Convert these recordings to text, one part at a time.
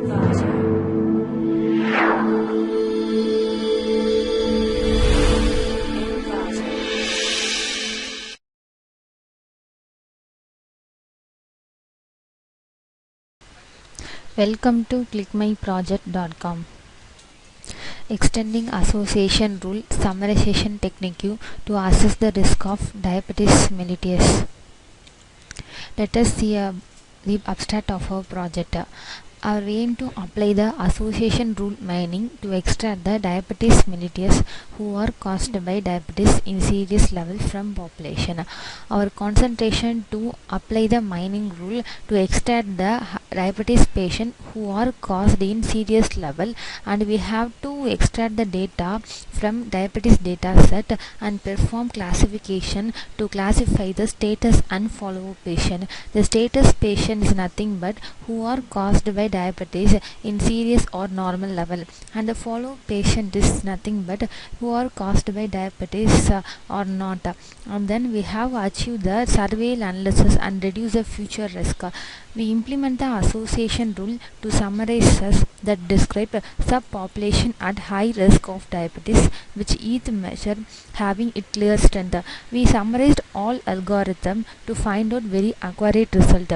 Welcome to clickmyproject.com. Extending association rule summarization technique to assess the risk of diabetes mellitus. Let us see the abstract of our project. Our aim to apply the association rule mining to extract the diabetes mellitus who are caused by diabetes in serious level from population. Our concentration to apply the mining rule to extract the diabetes patient who are caused in serious level, and we have to extract the data from diabetes data set and perform classification to classify the status and follow-up patient. The status patient is nothing but who are caused by diabetes in serious or normal level, and the follow patient is nothing but who are caused by diabetes or not. And then we have achieved the survey analysis and reduce the future risk. We implement the association rule to summarize that describe subpopulation at high risk of diabetes, which each measure having a clear strength. We summarized all algorithm to find out very accurate result.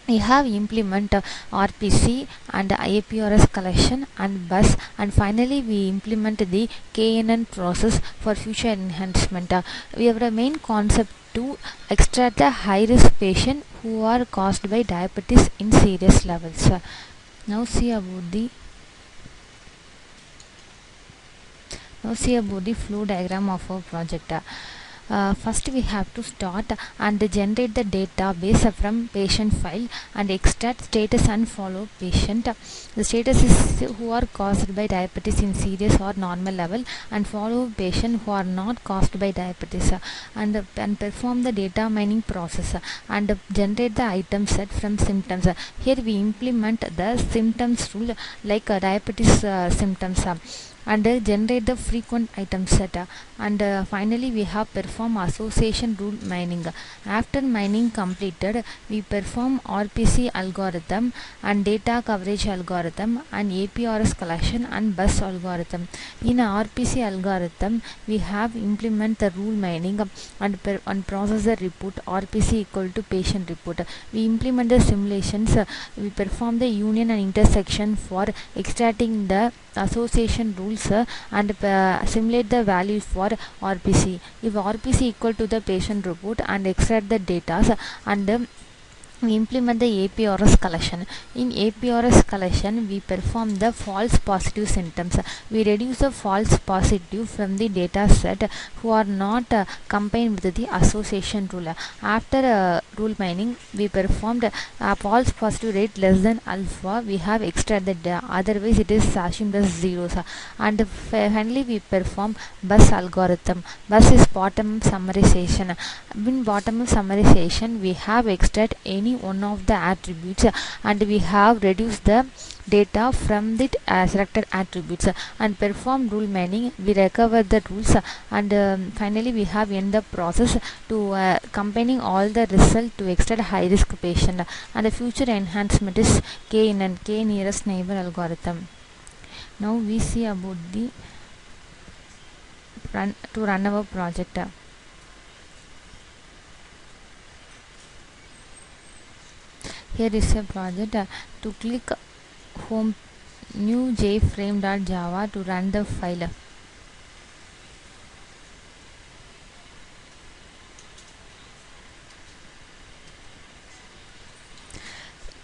We have implement RPC and APRS collection and bus, and finally we implement the KNN process for future enhancement. We have the main concept to extract the high risk patient who are caused by diabetes in serious levels. Now see about the flow diagram of our project. First we have to start and generate the database from patient file and extract status and follow patient. The status is who are caused by diabetes in serious or normal level, and follow patient who are not caused by diabetes, and perform the data mining process and generate the item set from symptoms. Here we implement the symptoms rule like diabetes symptoms, and generate the frequent item set, and finally we have perform association rule mining. After mining completed, we perform RPC algorithm and data coverage algorithm and APRS collection and bus algorithm. In RPC algorithm we have implement the rule mining and process the report RPC equal to patient report. We implement the simulations. We perform the union and intersection for extracting the association rules and simulate the values for RPC. If RPC equal to the patient report, and extract the data, and we implement the APRS collection. In APRS collection we perform the false positive symptoms. We reduce the false positive from the data set who are not combined with the association rule. After rule mining we performed false positive rate less than alpha. We have extracted the otherwise it is assumed as zeros, and finally we perform bus algorithm. Bus is bottom summarization. In bottom summarization we have extract any one of the attributes, and we have reduced the data from the selected attributes and perform rule mining. We recover the rules, and finally we have end the process to combining all the result to extract high risk patient, and the future enhancement is KNN, K nearest neighbor algorithm. Now we see about the run our project. Here is a project. To click home new jframe.java to run the file.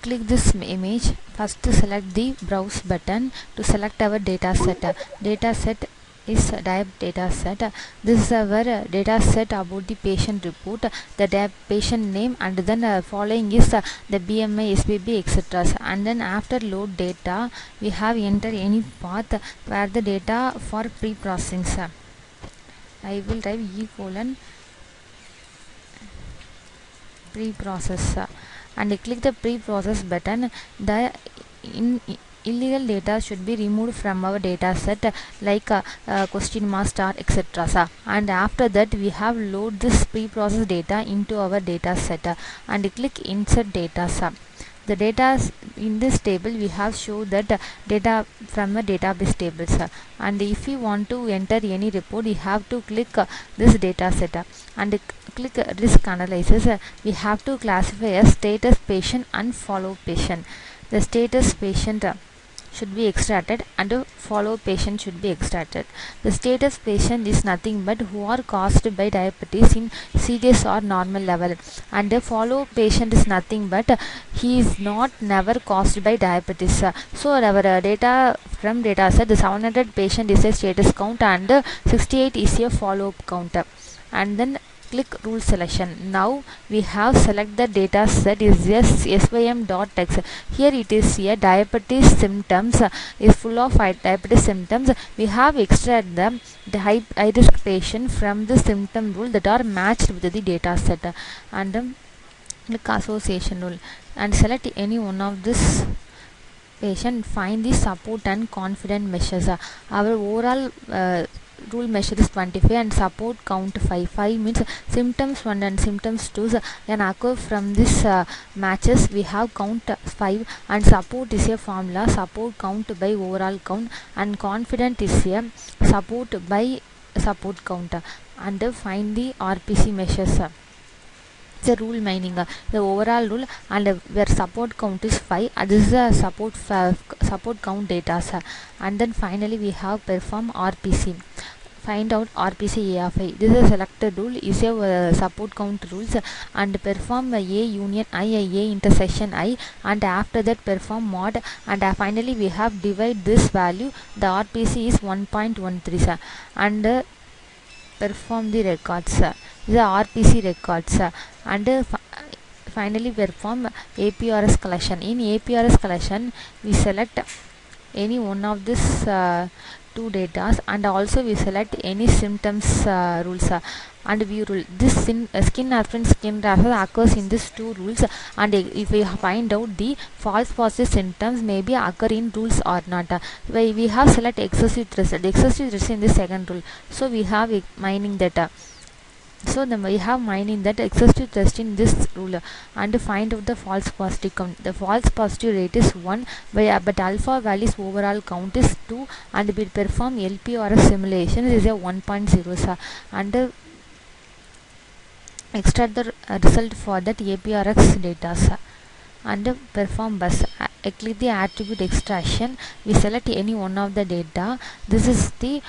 Click this image. First select the browse button to select our data set. Data set is diab data set. This is our data set about the patient report, the patient name, and then following is the BMI, SBB, etc. And then after load data we have enter any path where the data for pre-processing. I will type pre-process and click the pre-process button. The illegal data should be removed from our data set like question mark star etc. And after that we have load this pre-processed data into our data set and click insert data. The data in this table we have shown that data from a database tables, and if you want to enter any report you have to click this data set and click risk analysis. We have to classify as status patient and follow patient. The status patient should be extracted and a follow patient should be extracted. The status patient is nothing but who are caused by diabetes in serious or normal level, and the follow patient is nothing but he is not never caused by diabetes. So our data from data set, the 700 patient is a status count and 68 is a follow up count. And then click rule selection. Now we have select the data set is sym.text. Here it is here diabetes symptoms is full of diabetes symptoms. We have extract the high risk patient from the symptom rule that are matched with the data set, and click association rule and select any one of this patient. Find the support and confidence measures. Our overall rule measure is 25 and support count 5. 5 means symptoms 1 and symptoms 2 can occur from this matches. We have count 5 and support is a formula, support count by overall count, and confident is a support by support count, and find the RPC measures. The rule mining, the overall rule, and where support count is 5, this is a support count data, and then finally we have perform RPC. Find out RPC A of I. This is a selected rule, is a support count rules, and perform A union I, A intersection I, and after that perform mod, and finally we have divide this value. The RPC is 1.13, and perform the records, the RPC records, and finally perform APRS collection. In APRS collection we select any one of this two data, and also we select any symptoms rules and view rule. This skin aspirin skin rashes occurs in these two rules, and if we find out the false positive symptoms may be occur in rules or not. We have select excessive thirst. Excessive thirst in the second rule, so we have mining data. So then we have mining that excessive thirst in this rule, and find out the false positive count. The false positive rate is 1, but alpha values overall count is 2, and we perform LPRS simulation is a 1.0, and extract the result for that APRX data, and perform bus. Click the attribute extraction. We select any one of the data. This is the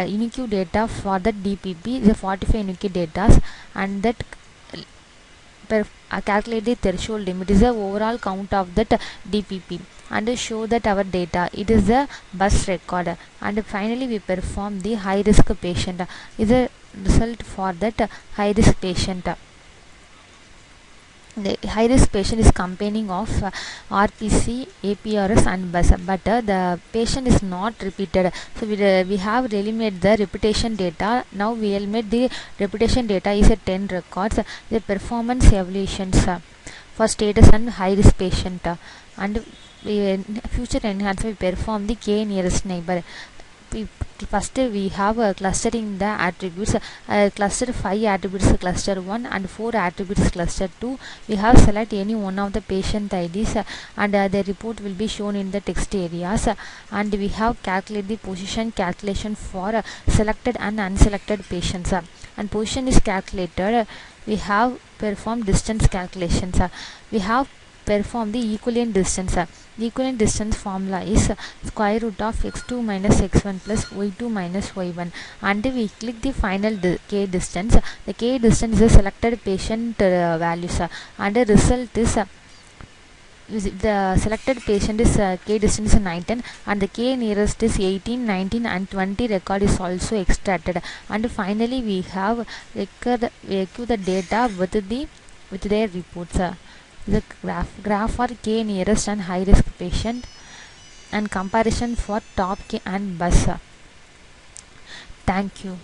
unique data for the DPP, the 45 unique data, and that calculate the threshold limit is the overall count of that DPP, and show that our data it is a bus record, and finally we perform the high risk patient is a result for that high risk patient. The high risk patient is containing of RPC, APRS and bus, but the patient is not repeated. So we have eliminated the repetition data. Now we eliminate the repetition data is a 10 records. The performance evaluations for status and high risk patient, and future enhancement we perform the K nearest neighbor. First we have clustering the attributes, cluster 5 attributes cluster 1 and 4 attributes cluster 2. We have select any one of the patient IDs, and the report will be shown in the text areas, and we have calculate the position calculation for selected and unselected patients, and position is calculated. We have performed distance calculations. We have perform the equivalent distance. The equivalent distance formula is square root of x2 minus x1 plus y2 minus y1, and we click the final k distance. The k distance is a selected patient values, and the result is the selected patient is k distance is 19, and the k nearest is 18, 19 and 20 record is also extracted, and finally we have record the data with their reports. The graph for k nearest and high risk patient, and comparison for top k and bus. Thank you.